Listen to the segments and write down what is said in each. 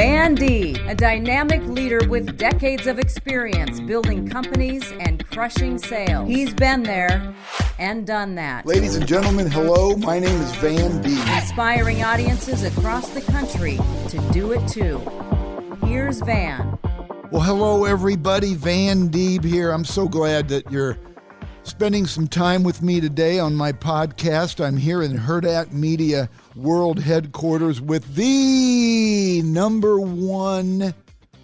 Van D, a dynamic leader with decades of experience building companies and crushing sales. He's been there and done that. Ladies and gentlemen, hello. My name is Van D. Inspiring audiences across the country to do it too. Here's Van. Well, hello, everybody. Van Deeb here. I'm so glad that you're spending some time with me today on my podcast. I'm here in Hurrdat Media World Headquarters with the number one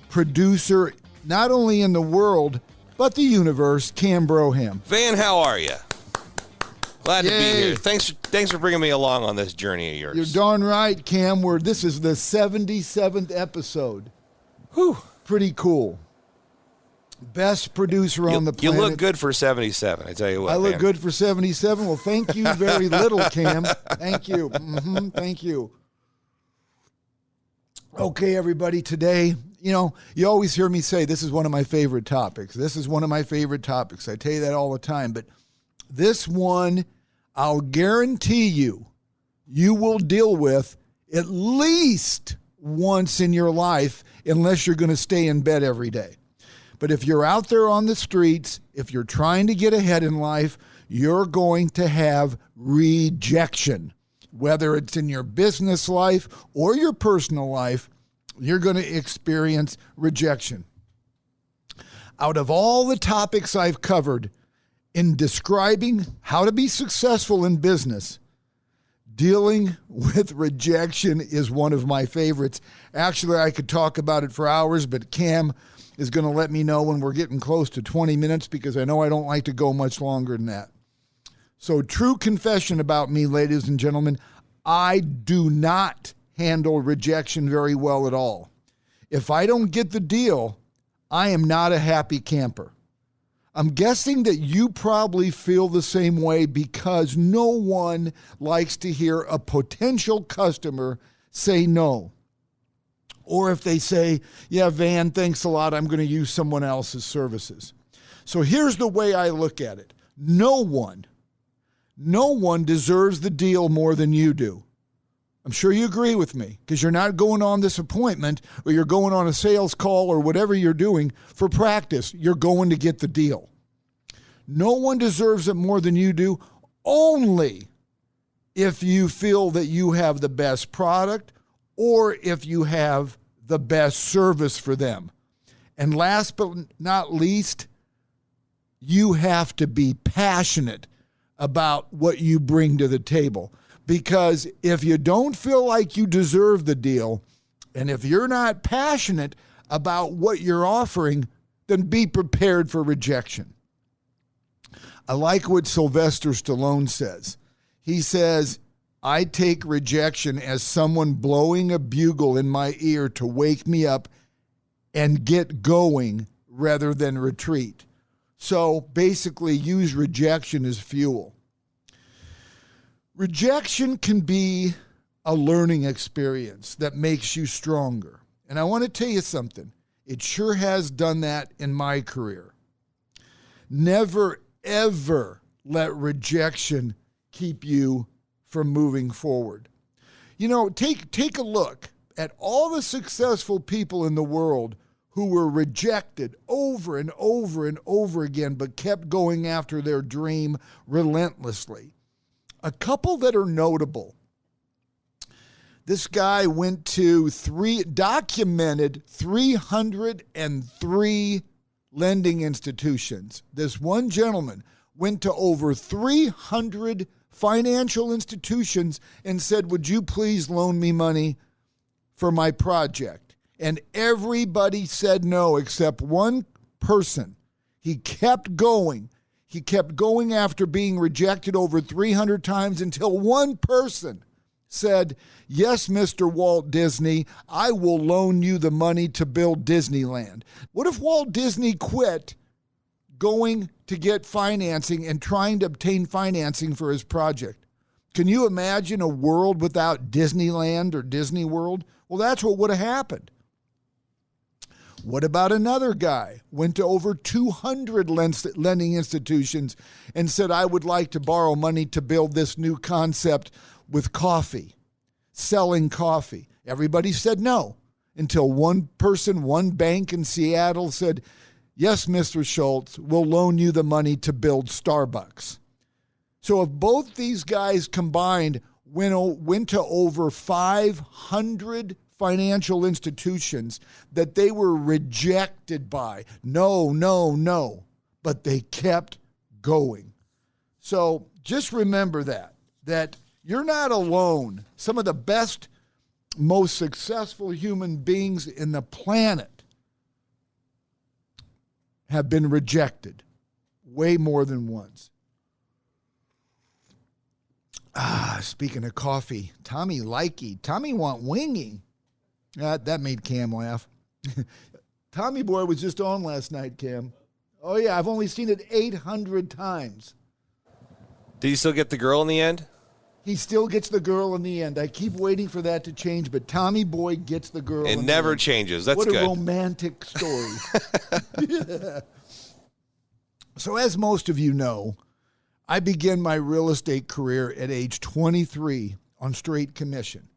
producer, not only in the world, but the universe, Cam Broham. Van, how are you? Glad to be Yay. here. Thanks for bringing me along on this journey of yours. You're darn right, Cam. This is the 77th episode. Whew. Pretty cool. Best producer on the planet. You look good for 77, I tell you what. I look man. good for 77. Well, thank you very little, Cam. Thank you. Thank you. Okay, everybody, today, you always hear me say this is one of my favorite topics. This is one of my favorite topics. I tell you that all the time. But this one, I'll guarantee you will deal with at least once in your life, unless you're going to stay in bed every day. But if you're out there on the streets, if you're trying to get ahead in life, you're going to have rejection. Whether it's in your business life or your personal life, you're going to experience rejection. Out of all the topics I've covered in describing how to be successful in business, dealing with rejection is one of my favorites. Actually, I could talk about it for hours, but Cam is going to let me know when we're getting close to 20 minutes because I know I don't like to go much longer than that. So, true confession about me, ladies and gentlemen, I do not handle rejection very well at all. If I don't get the deal, I am not a happy camper. I'm guessing that you probably feel the same way because no one likes to hear a potential customer say no. Or if they say, yeah, Van, thanks a lot, I'm going to use someone else's services. So here's the way I look at it. No one deserves the deal more than you do. I'm sure you agree with me because you're not going on this appointment or you're going on a sales call or whatever you're doing for practice. You're going to get the deal. No one deserves it more than you do, only if you feel that you have the best product or if you have the best service for them. And last but not least, you have to be passionate about what you bring to the table. Because if you don't feel like you deserve the deal, and if you're not passionate about what you're offering, then be prepared for rejection. I like what Sylvester Stallone says. He says, I take rejection as someone blowing a bugle in my ear to wake me up and get going rather than retreat. So basically use rejection as fuel. Rejection can be a learning experience that makes you stronger. And I want to tell you something. It sure has done that in my career. Never, ever let rejection keep you from moving forward. Take a look at all the successful people in the world who were rejected over and over and over again, but kept going after their dream relentlessly. A couple that are notable. This guy went to documented 303 lending institutions. This one gentleman went to over 300 financial institutions and said, would you please loan me money for my project? And everybody said no except one person. He kept going. He kept going after being rejected over 300 times until one person said, yes, Mr. Walt Disney, I will loan you the money to build Disneyland. What if Walt Disney quit going to get financing and trying to obtain financing for his project? Can you imagine a world without Disneyland or Disney World? Well, that's what would have happened. What about another guy? Went to over 200 lending institutions and said, I would like to borrow money to build this new concept with coffee, selling coffee. Everybody said no. until one person, one bank in Seattle said, yes, Mr. Schultz, we'll loan you the money to build Starbucks. So if both these guys combined went to over 500 financial institutions that they were rejected by, no, but they kept going. So just remember that you're not alone. Some of the best, most successful human beings in the planet have been rejected way more than once. Speaking of coffee, Tommy likey. Tommy want winging. That made Cam laugh. Tommy boy was just on last night, Cam. Oh, yeah, I've only seen it 800 times. Did he still get the girl in the end? He still gets the girl in the end. I keep waiting for that to change, but Tommy boy gets the girl in the end. It never changes. That's good. What a romantic story. Yeah. So as most of you know, I began my real estate career at age 23 on straight commission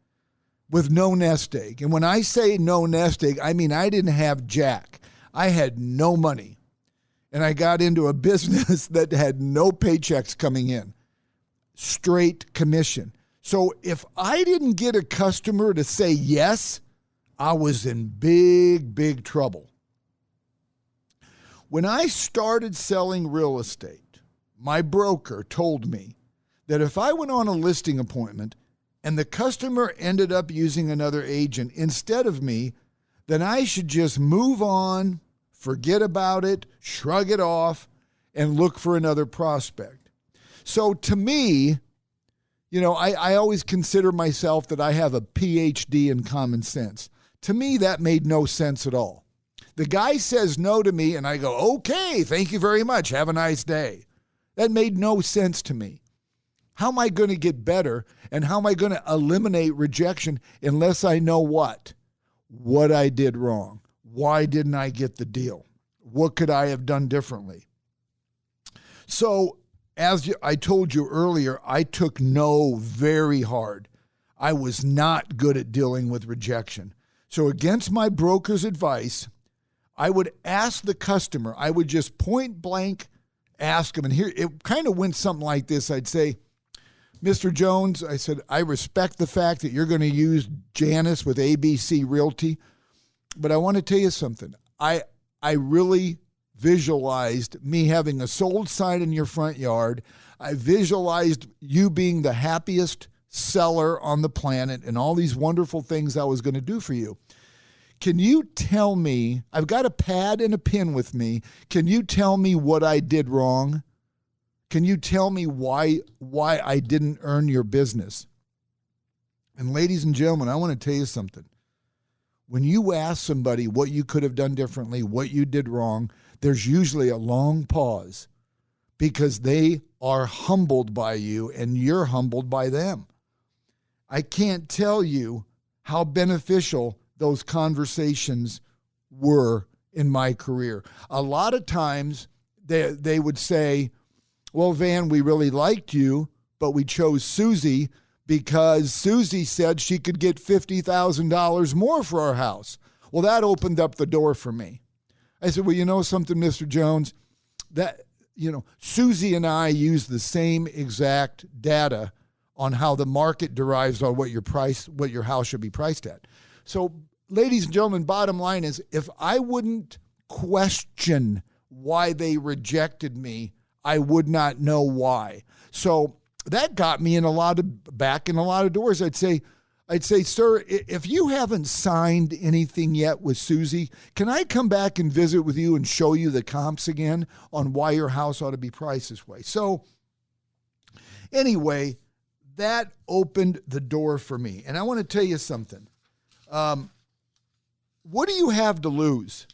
with no nest egg. And when I say no nest egg, I mean I didn't have jack. I had no money. And I got into a business that had no paychecks coming in. Straight commission. So if I didn't get a customer to say yes, I was in big trouble. When I started selling real estate, my broker told me that if I went on a listing appointment and the customer ended up using another agent instead of me, then I should just move on, forget about it, shrug it off, and look for another prospect. So to me, I always consider myself that I have a PhD in common sense. To me, that made no sense at all. The guy says no to me, and I go, okay, thank you very much. Have a nice day. That made no sense to me. How am I going to get better, and how am I going to eliminate rejection unless I know what I did wrong? Why didn't I get the deal? What could I have done differently? So, as I told you earlier, I took no very hard. I was not good at dealing with rejection. So against my broker's advice, I would ask the customer, I would just point blank ask him, and here it kind of went something like this. I'd say, Mr. Jones, I said, I respect the fact that you're going to use Janice with ABC Realty, but I want to tell you something. I really visualized me having a sold sign in your front yard. I visualized you being the happiest seller on the planet and all these wonderful things I was going to do for you. Can you tell me, I've got a pad and a pen with me. Can you tell me what I did wrong? Can you tell me why I didn't earn your business? And ladies and gentlemen, I want to tell you something. When you ask somebody what you could have done differently, what you did wrong, there's usually a long pause because they are humbled by you and you're humbled by them. I can't tell you how beneficial those conversations were in my career. A lot of times they would say, well, Van, we really liked you, but we chose Susie because Susie said she could get $50,000 more for our house. Well, that opened up the door for me. I said, well, you know something, Mr. Jones, that, Susie and I use the same exact data on how the market derives on what your house should be priced at. So, ladies and gentlemen, bottom line is, if I wouldn't question why they rejected me, I would not know why. So that got me back in a lot of doors. I'd say, sir, if you haven't signed anything yet with Susie, can I come back and visit with you and show you the comps again on why your house ought to be priced this way? So anyway, that opened the door for me. And I want to tell you something. What do you have to lose?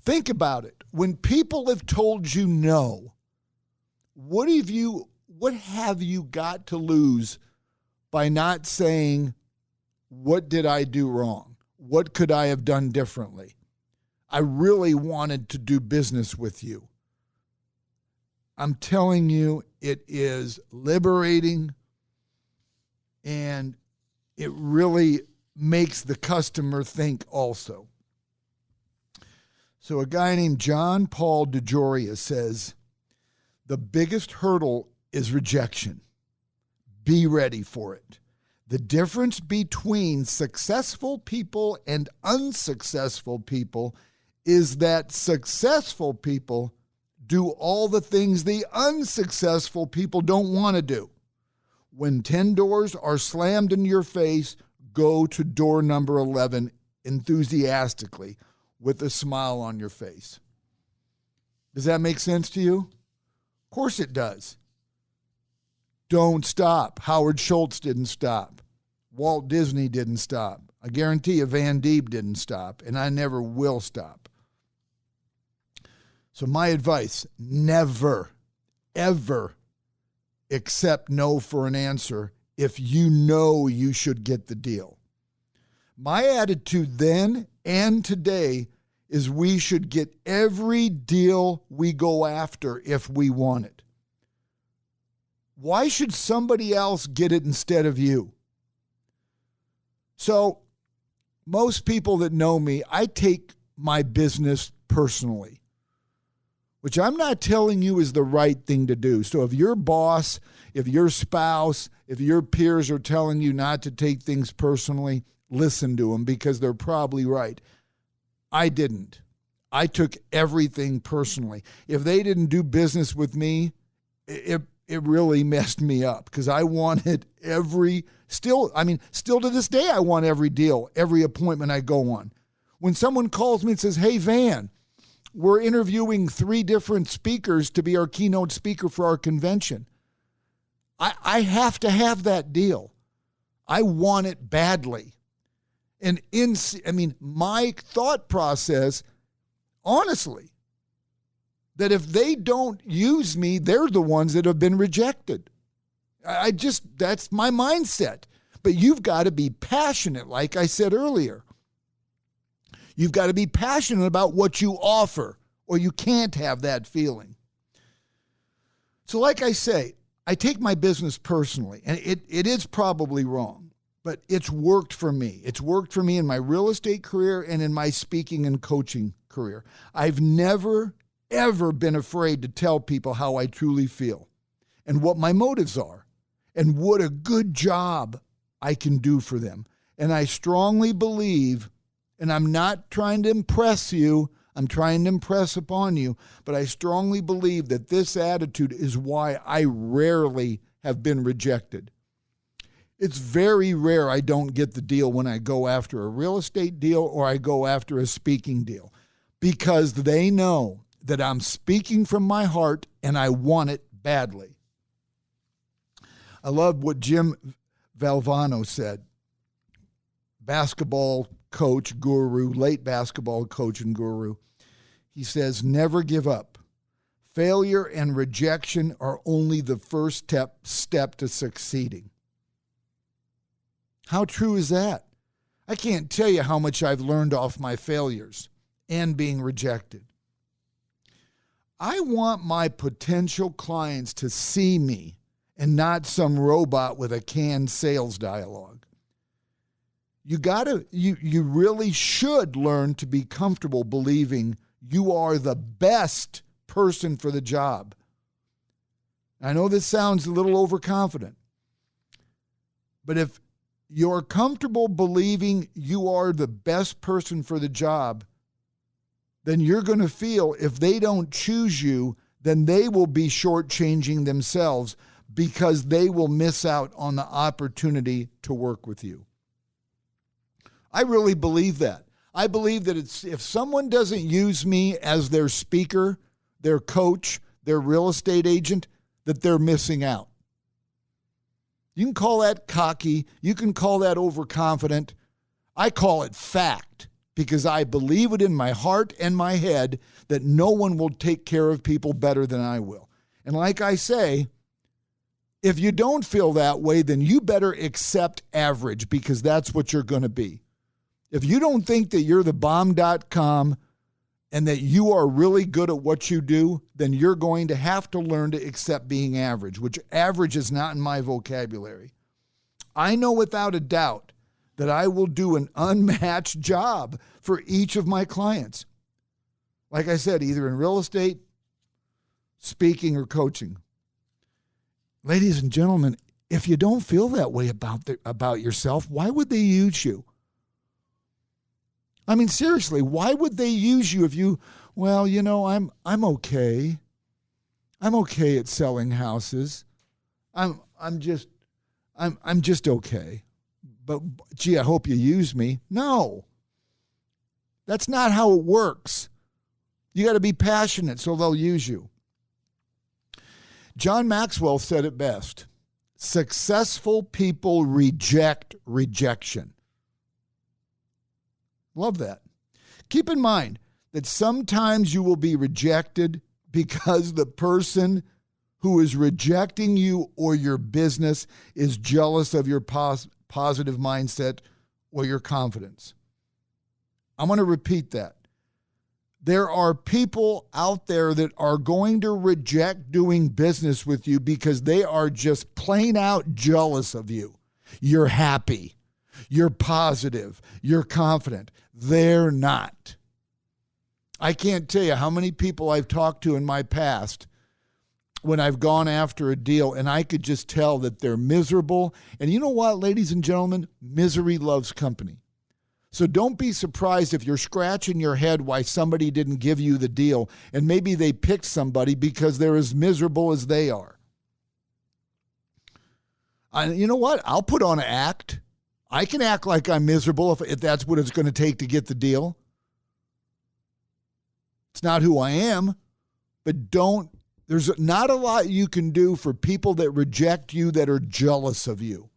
Think about it. When people have told you no, what have you got to lose by not saying, what did I do wrong? What could I have done differently? I really wanted to do business with you. I'm telling you, it is liberating, and it really makes the customer think also. So a guy named John Paul DeJoria says, the biggest hurdle is rejection. Be ready for it. The difference between successful people and unsuccessful people is that successful people do all the things the unsuccessful people don't want to do. When 10 doors are slammed in your face, go to door number 11 enthusiastically with a smile on your face. Does that make sense to you? Of course it does. Don't stop. Howard Schultz didn't stop. Walt Disney didn't stop. I guarantee you Van Diep didn't stop, and I never will stop. So my advice, never, ever accept no for an answer if you know you should get the deal. My attitude then and today is we should get every deal we go after if we want it. Why should somebody else get it instead of you? So most people that know me, I take my business personally, which I'm not telling you is the right thing to do. So if your boss, if your spouse, if your peers are telling you not to take things personally, listen to them because they're probably right. I didn't. I took everything personally. If they didn't do business with me, it really messed me up because I wanted still to this day, I want every deal, every appointment I go on. When someone calls me and says, hey, Van, we're interviewing 3 different speakers to be our keynote speaker for our convention. I have to have that deal. I want it badly. And my thought process, honestly, that if they don't use me, they're the ones that have been rejected. That's my mindset. But you've got to be passionate, like I said earlier. You've got to be passionate about what you offer, or you can't have that feeling. So like I say, I take my business personally, and it is probably wrong, but it's worked for me. It's worked for me in my real estate career and in my speaking and coaching career. I've never, ever been afraid to tell people how I truly feel and what my motives are and what a good job I can do for them. And I strongly believe, and I'm not trying to impress you, I'm trying to impress upon you, but I strongly believe that this attitude is why I rarely have been rejected. It's very rare I don't get the deal when I go after a real estate deal or I go after a speaking deal because they know that I'm speaking from my heart and I want it badly. I love what Jim Valvano said, basketball coach, guru, late basketball coach and guru. He says, never give up. Failure and rejection are only the first step to succeeding. How true is that? I can't tell you how much I've learned off my failures and being rejected. I want my potential clients to see me and not some robot with a canned sales dialogue. You really should learn to be comfortable believing you are the best person for the job. I know this sounds a little overconfident, but if you're comfortable believing you are the best person for the job, then you're going to feel if they don't choose you, then they will be shortchanging themselves because they will miss out on the opportunity to work with you. I really believe that. I believe that if someone doesn't use me as their speaker, their coach, their real estate agent, that they're missing out. You can call that cocky. You can call that overconfident. I call it fact because I believe it in my heart and my head that no one will take care of people better than I will. And like I say, if you don't feel that way, then you better accept average because that's what you're going to be. If you don't think that you're the bomb.com and that you are really good at what you do, then you're going to have to learn to accept being average, which average is not in my vocabulary. I know without a doubt that I will do an unmatched job for each of my clients. Like I said, either in real estate, speaking, or coaching. Ladies and gentlemen, if you don't feel that way about yourself, why would they use you? I mean, seriously, why would they use you if you, well, you know, I'm okay. I'm okay at selling houses. I'm just okay. But gee, I hope you use me. No. That's not how it works. You got to be passionate so they'll use you. John Maxwell said it best. Successful people reject rejection. Love that. Keep in mind that sometimes you will be rejected because the person who is rejecting you or your business is jealous of your positive mindset or your confidence. I'm going to repeat that. There are people out there that are going to reject doing business with you because they are just plain out jealous of you. You're happy. You're positive. You're confident. They're not. I can't tell you how many people I've talked to in my past when I've gone after a deal and I could just tell that they're miserable. And you know what, ladies and gentlemen? Misery loves company. So don't be surprised if you're scratching your head why somebody didn't give you the deal, and maybe they picked somebody because they're as miserable as they are. You know what? I'll put on an act. I can act like I'm miserable if that's what it's going to take to get the deal. It's not who I am, but there's not a lot you can do for people that reject you that are jealous of you.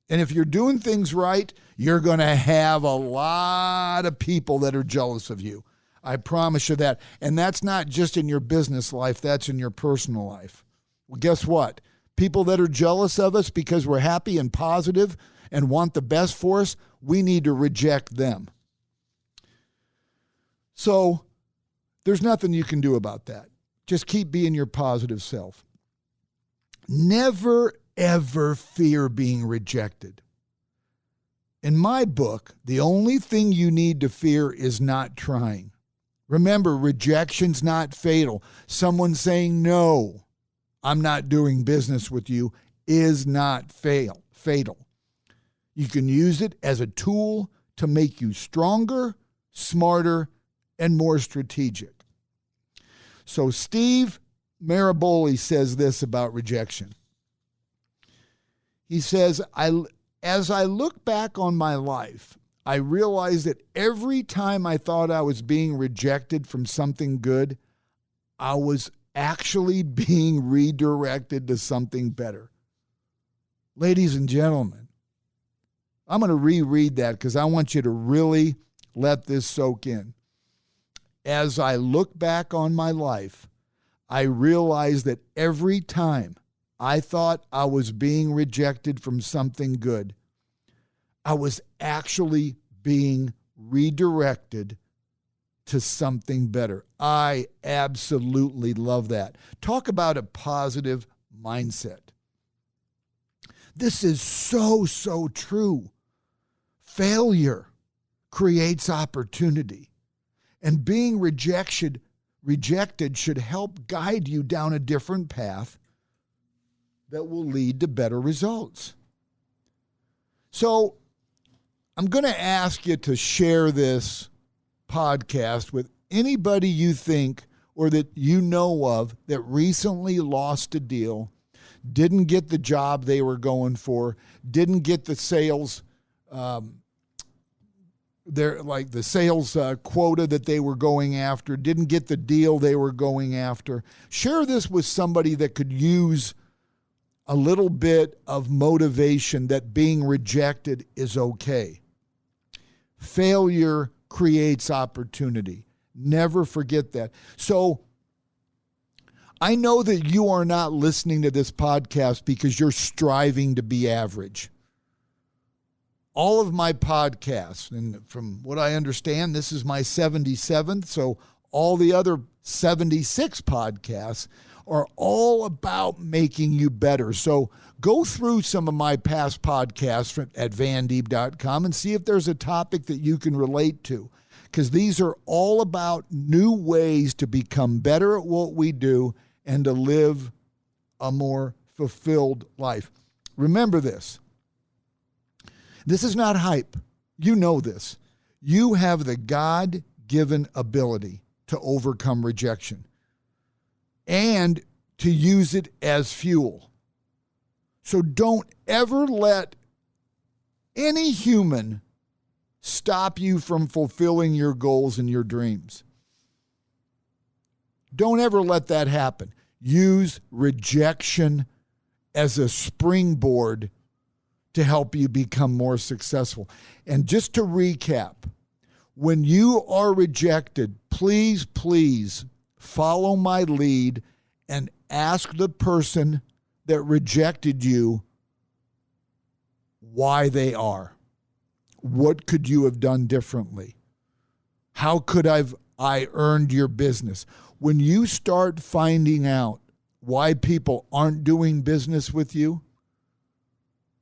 And if you're doing things right, you're going to have a lot of people that are jealous of you. I promise you that. And that's not just in your business life, that's in your personal life. Well, guess what? People that are jealous of us because we're happy and positive and want the best for us, we need to reject them. So there's nothing you can do about that. Just keep being your positive self. Never, ever fear being rejected. In my book, the only thing you need to fear is not trying. Remember, rejection's not fatal. Someone saying, no, I'm not doing business with you is not fatal. You can use it as a tool to make you stronger, smarter, and more strategic. So Steve Maraboli says this about rejection. He says, as I look back on my life, I realize that every time I thought I was being rejected from something good, I was actually being redirected to something better. Ladies and gentlemen, I'm going to reread that because I want you to really let this soak in. As I look back on my life, I realize that every time I thought I was being rejected from something good, I was actually being redirected to something better. I absolutely love that. Talk about a positive mindset. This is so true. Failure creates opportunity. And being rejected should help guide you down a different path that will lead to better results. So I'm going to ask you to share this podcast with anybody you think or that you know of that recently lost a deal, didn't get the job they were going for, didn't get the sales the sales quota that they were going after, didn't get the deal they were going after. Share this with somebody that could use a little bit of motivation that being rejected is okay. Failure creates opportunity. Never forget that. So I know that you are not listening to this podcast because you're striving to be average. All of my podcasts, and from what I understand, this is my 77th, so all the other 76 podcasts are all about making you better. So go through some of my past podcasts at vandeep.com and see if there's a topic that you can relate to, because these are all about new ways to become better at what we do and to live a more fulfilled life. Remember this. This is not hype. You know this. You have the God-given ability to overcome rejection and to use it as fuel. So don't ever let any human stop you from fulfilling your goals and your dreams. Don't ever let that happen. Use rejection as a springboard to help you become more successful. And just to recap, when you are rejected, please follow my lead and ask the person that rejected you why they are. What could you have done differently? How could I earned your business? When you start finding out why people aren't doing business with you,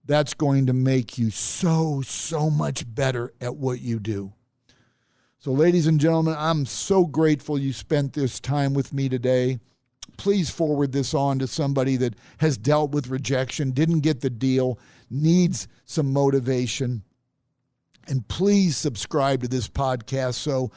that's going to make you so much better at what you do. So, ladies and gentlemen, I'm so grateful you spent this time with me today. Please forward this on to somebody that has dealt with rejection, didn't get the deal, needs some motivation. And please subscribe to this podcast so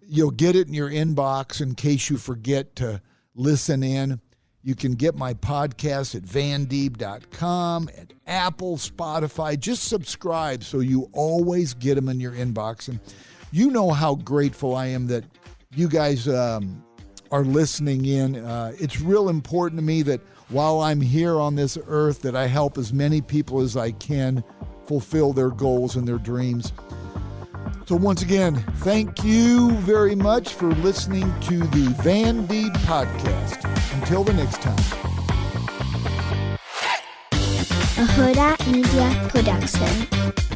you'll get it in your inbox in case you forget to listen in. You can get my podcast at vandeep.com, at Apple, Spotify. Just subscribe so you always get them in your inbox. And you know how grateful I am that you guys are listening in. It's real important to me that while I'm here on this earth, that I help as many people as I can fulfill their goals and their dreams. So once again, thank you very much for listening to the Van Deep Podcast. Until the next time. A Hurrdat Media Production.